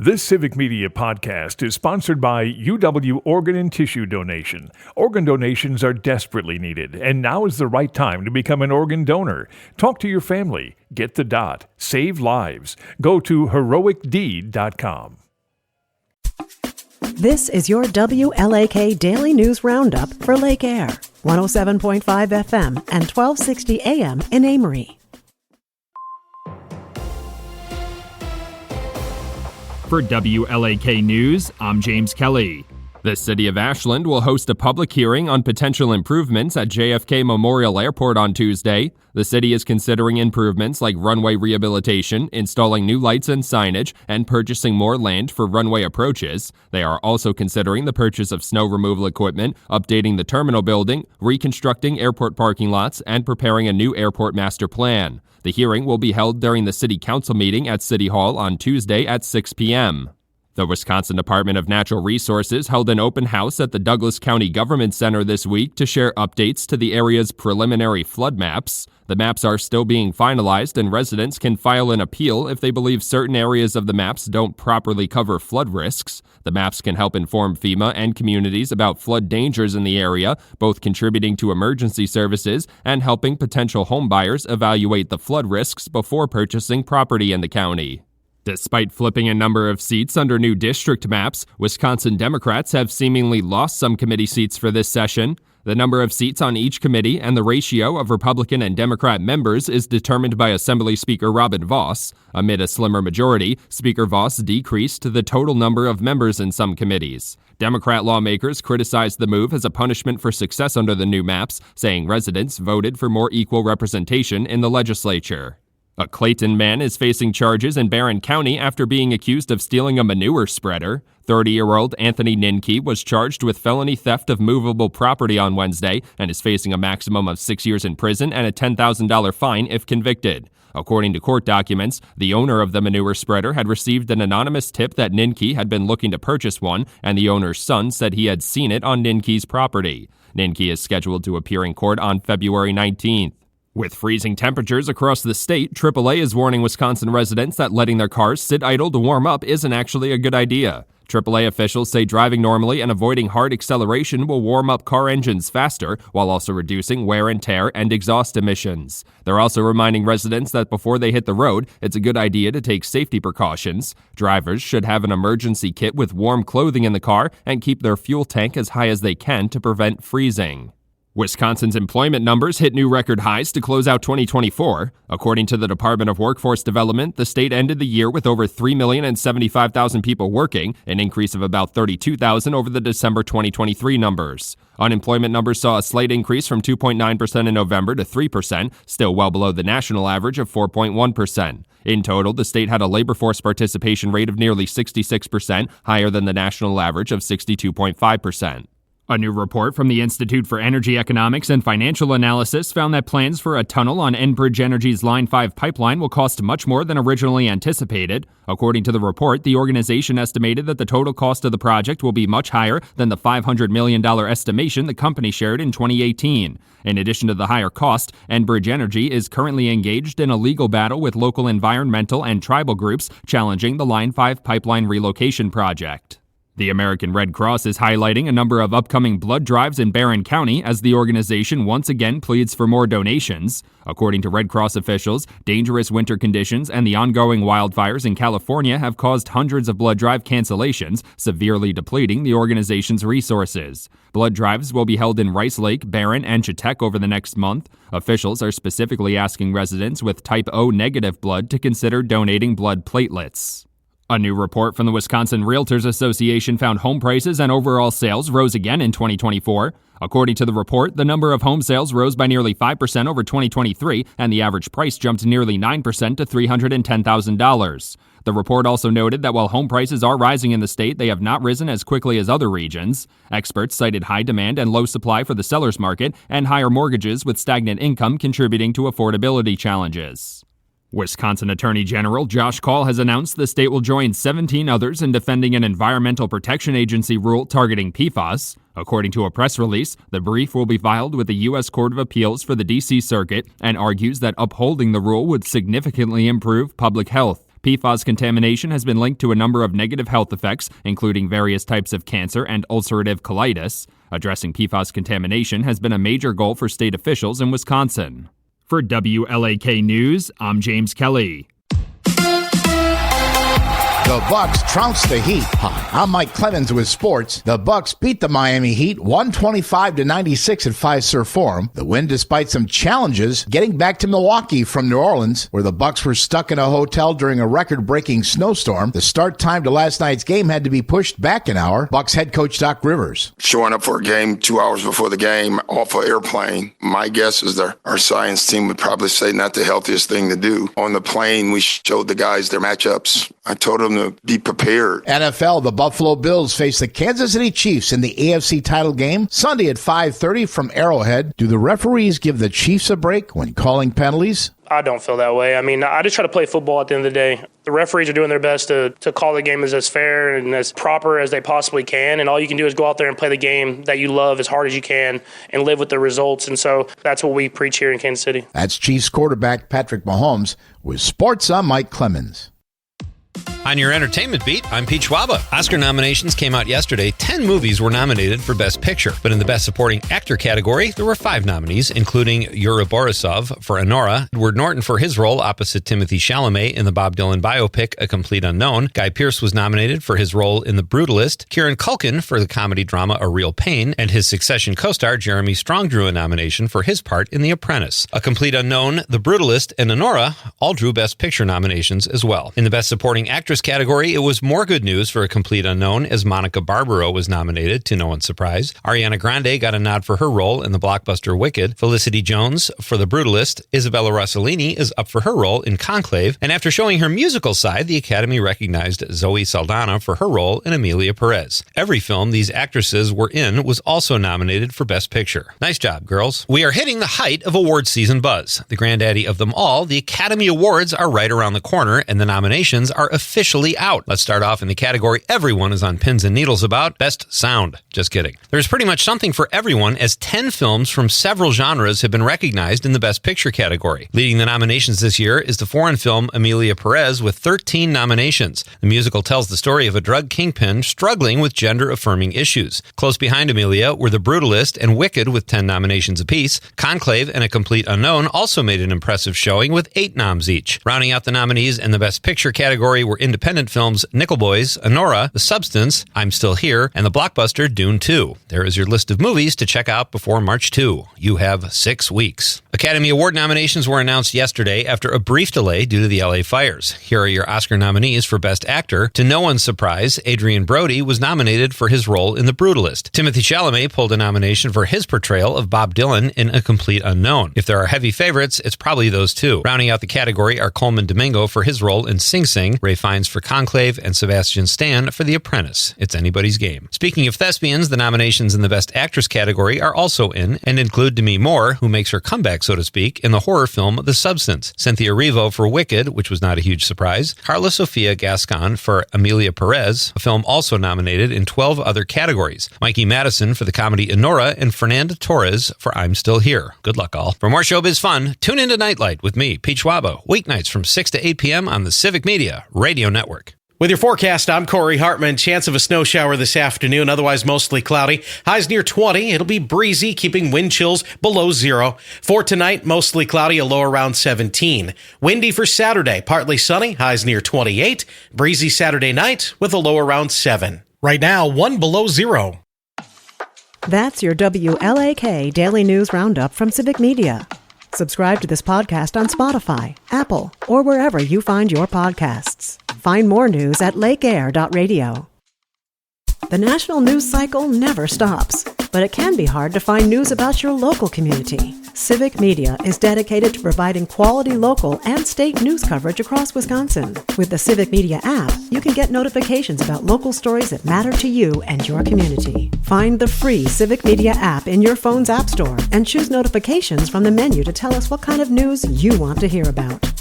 This Civic Media podcast is sponsored by UW Organ and Tissue Donation. Organ donations are desperately needed, and now is the right time to become an organ donor. Talk to your family. Get the dot. Save lives. Go to heroicdeed.com. This is your WLAK Daily News Roundup for Lake Air, 107.5 FM and 1260 AM in Amory. For WLAK News, I'm James Kelly. The City of Ashland will host a public hearing on potential improvements at JFK Memorial Airport on Tuesday. The city is considering improvements like runway rehabilitation, installing new lights and signage, and purchasing more land for runway approaches. They are also considering the purchase of snow removal equipment, updating the terminal building, reconstructing airport parking lots, and preparing a new airport master plan. The hearing will be held during the City Council meeting at City Hall on Tuesday at 6 p.m. The Wisconsin Department of Natural Resources held an open house at the Douglas County Government Center this week to share updates to the area's preliminary flood maps. The maps are still being finalized, and residents can file an appeal if they believe certain areas of the maps don't properly cover flood risks. The maps can help inform FEMA and communities about flood dangers in the area, both contributing to emergency services and helping potential homebuyers evaluate the flood risks before purchasing property in the county. Despite flipping a number of seats under new district maps, Wisconsin Democrats have seemingly lost some committee seats for this session. The number of seats on each committee and the ratio of Republican and Democrat members is determined by Assembly Speaker Robin Vos. Amid a slimmer majority, Speaker Vos decreased the total number of members in some committees. Democrat lawmakers criticized the move as a punishment for success under the new maps, saying residents voted for more equal representation in the legislature. A Clayton man is facing charges in Barron County after being accused of stealing a manure spreader. 30-year-old Anthony Ninke was charged with felony theft of movable property on Wednesday and is facing a maximum of 6 years in prison and a $10,000 fine if convicted. According to court documents, the owner of the manure spreader had received an anonymous tip that Ninke had been looking to purchase one, and the owner's son said he had seen it on Ninke's property. Ninke is scheduled to appear in court on February 19th. With freezing temperatures across the state, AAA is warning Wisconsin residents that letting their cars sit idle to warm up isn't actually a good idea. AAA officials say driving normally and avoiding hard acceleration will warm up car engines faster, while also reducing wear and tear and exhaust emissions. They're also reminding residents that before they hit the road, it's a good idea to take safety precautions. Drivers should have an emergency kit with warm clothing in the car and keep their fuel tank as high as they can to prevent freezing. Wisconsin's employment numbers hit new record highs to close out 2024. According to the Department of Workforce Development, the state ended the year with over 3,075,000 people working, an increase of about 32,000 over the December 2023 numbers. Unemployment numbers saw a slight increase from 2.9% in November to 3%, still well below the national average of 4.1%. In total, the state had a labor force participation rate of nearly 66%, higher than the national average of 62.5%. A new report from the Institute for Energy Economics and Financial Analysis found that plans for a tunnel on Enbridge Energy's Line 5 pipeline will cost much more than originally anticipated. According to the report, the organization estimated that the total cost of the project will be much higher than the $500 million estimation the company shared in 2018. In addition to the higher cost, Enbridge Energy is currently engaged in a legal battle with local environmental and tribal groups challenging the Line 5 pipeline relocation project. The American Red Cross is highlighting a number of upcoming blood drives in Barron County as the organization once again pleads for more donations. According to Red Cross officials, dangerous winter conditions and the ongoing wildfires in California have caused hundreds of blood drive cancellations, severely depleting the organization's resources. Blood drives will be held in Rice Lake, Barron, and Chetek over the next month. Officials are specifically asking residents with type O negative blood to consider donating blood platelets. A new report from the Wisconsin Realtors Association found home prices and overall sales rose again in 2024. According to the report, the number of home sales rose by nearly 5% over 2023, and the average price jumped nearly 9% to $310,000. The report also noted that while home prices are rising in the state, they have not risen as quickly as other regions. Experts cited high demand and low supply for the seller's market, and higher mortgages with stagnant income contributing to affordability challenges. Wisconsin Attorney General Josh Kaul has announced the state will join 17 others in defending an Environmental Protection Agency rule targeting PFAS. According to a press release, the brief will be filed with the U.S. Court of Appeals for the D.C. Circuit and argues that upholding the rule would significantly improve public health. PFAS contamination has been linked to a number of negative health effects, including various types of cancer and ulcerative colitis. Addressing PFAS contamination has been a major goal for state officials in Wisconsin. For WLAK News, I'm James Kelly. The Bucks trounced the Heat. Hi, I'm Mike Clemens with sports. The Bucks beat the Miami Heat 125-96 at Fiserv Forum. The win despite some challenges getting back to Milwaukee from New Orleans, where the Bucks were stuck in a hotel during a record-breaking snowstorm. The start time to last night's game had to be pushed back an hour. Bucks head coach Doc Rivers. Showing up for a game 2 hours before the game off an airplane, my guess is that our science team would probably say not the healthiest thing to do. On the plane, we showed the guys their matchups. I told them to be prepared. NFL, the Buffalo Bills face the Kansas City Chiefs in the AFC title game Sunday at 5:30 from Arrowhead. Do the referees give the Chiefs a break when calling penalties? I don't feel that way. I mean, I just try to play football at the end of the day. The referees are doing their best to call the game as fair and as proper as they possibly can, and all you can do is go out there and play the game that you love as hard as you can and live with the results, and so that's what we preach here in Kansas City. That's Chiefs quarterback Patrick Mahomes. With sports, I'm Mike Clemens. On your entertainment beat, I'm Pete Schwaba. Oscar nominations came out yesterday. 10 movies were nominated for Best Picture. But in the Best Supporting Actor category, there were 5 nominees, including Yuri Borisov for Anora, Edward Norton for his role opposite Timothy Chalamet in the Bob Dylan biopic A Complete Unknown. Guy Pearce was nominated for his role in The Brutalist. Kieran Culkin for the comedy drama A Real Pain. And his Succession co-star Jeremy Strong drew a nomination for his part in The Apprentice. A Complete Unknown, The Brutalist, and Anora all drew Best Picture nominations as well. In the Best Supporting Actress category, it was more good news for A Complete Unknown as Monica Barbaro was nominated, to no one's surprise. Ariana Grande got a nod for her role in the blockbuster Wicked. Felicity Jones for The Brutalist. Isabella Rossellini is up for her role in Conclave. And after showing her musical side, the Academy recognized Zoe Saldana for her role in Emilia Perez. Every film these actresses were in was also nominated for Best Picture. Nice job, girls. We are hitting the height of awards season buzz. The granddaddy of them all, the Academy Awards, are right around the corner, and the nominations are officially out. Let's start off in the category everyone is on pins and needles about, Best Sound. Just kidding. There's pretty much something for everyone, as 10 films from several genres have been recognized in the Best Picture category. Leading the nominations this year is the foreign film Emilia Perez with 13 nominations. The musical tells the story of a drug kingpin struggling with gender-affirming issues. Close behind Emilia were The Brutalist and Wicked with 10 nominations apiece. Conclave and A Complete Unknown also made an impressive showing with 8 noms each. Rounding out the nominees in the Best Picture category were independent films Nickel Boys, Anora, The Substance, I'm Still Here, and the blockbuster Dune 2. There is your list of movies to check out before March 2. You have 6 weeks. Academy Award nominations were announced yesterday after a brief delay due to the LA fires. Here are your Oscar nominees for Best Actor. To no one's surprise, Adrian Brody was nominated for his role in The Brutalist. Timothy Chalamet pulled a nomination for his portrayal of Bob Dylan in A Complete Unknown. If there are heavy favorites, it's probably those two. Rounding out the category are Coleman Domingo for his role in Sing Sing, Ray Fiennes for Conclave, and Sebastian Stan for The Apprentice. It's anybody's game. Speaking of thespians, the nominations in the Best Actress category are also in and include Demi Moore, who makes her comeback, so to speak, in the horror film The Substance, Cynthia Erivo for Wicked, which was not a huge surprise, Carla Sofia Gascon for Emilia Perez, a film also nominated in 12 other categories, Mikey Madison for the comedy Anora, and Fernanda Torres for I'm Still Here. Good luck, all. For more showbiz fun, tune into Nightlight with me, Pete Schwaba, weeknights from 6 to 8 p.m. on the Civic Media Radio Network. With your forecast, I'm Corey Hartman. Chance of a snow shower this afternoon, otherwise mostly cloudy. Highs near 20. It'll be breezy, keeping wind chills below 0. For tonight, mostly cloudy, a low around 17. Windy for Saturday, partly sunny, highs near 28. Breezy Saturday night with a low around 7. Right now, 1 below 0. That's your WLAK Daily News Roundup from Civic Media. Subscribe to this podcast on Spotify, Apple, or wherever you find your podcasts. Find more news at lakeair.radio. The national news cycle never stops, but it can be hard to find news about your local community. Civic Media is dedicated to providing quality local and state news coverage across Wisconsin. With the Civic Media app, you can get notifications about local stories that matter to you and your community. Find the free Civic Media app in your phone's app store and choose notifications from the menu to tell us what kind of news you want to hear about.